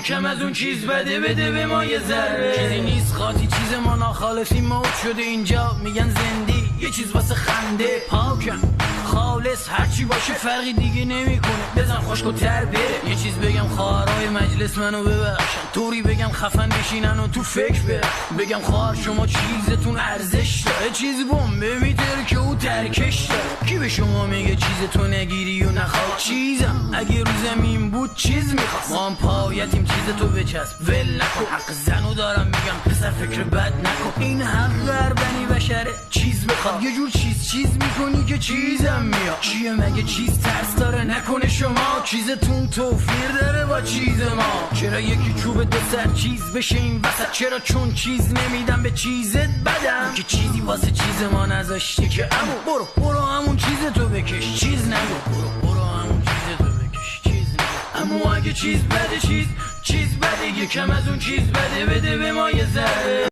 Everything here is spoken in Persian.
یکم از اون چیز بده به ما یه ذره. چیزی نیست خاطی چیز ما ناخالصی موت شده اینجا میگن زندی یه چیز واسه خنده پاکم خالص هرچی باشه فرقی دیگه نمیکنه بزن خشکو تر بره. یه چیز بگم خواهرای مجلس منو ببخشن طوری بگم خفن بشینن و تو فکر برن بگم خواهر شما چیزتون ارزش داره چیز بمبه میتر که او ترکش داره. کی به شما میگه چیز تو نگیری و نخواد چیزم اگه رو زمین بود چیز میخواست ما هم پایتیم چیز تو بچسب ول نکن حق زنو دارم میگم پسر فکر بد نکن این حق در بنی بشره چیز بخواد یه جور چیز میکنی که چیزم میاد چیه مگه چیز ترس داره نکنه شما چیزتون توفیر داره با چیز ما چرا یکی چوب دو سر چیز بشه این وسط چرا چون چیز نمیدم به چیزت بدم که چیزی واسه چیز ما نذاشته که امو برو همون چیز تو بکش چیز نگو برو همون چیز تو بکش چیز نگو اما اگه چیز بده چیز بده یکم از اون چیز بده به ما یه ذره.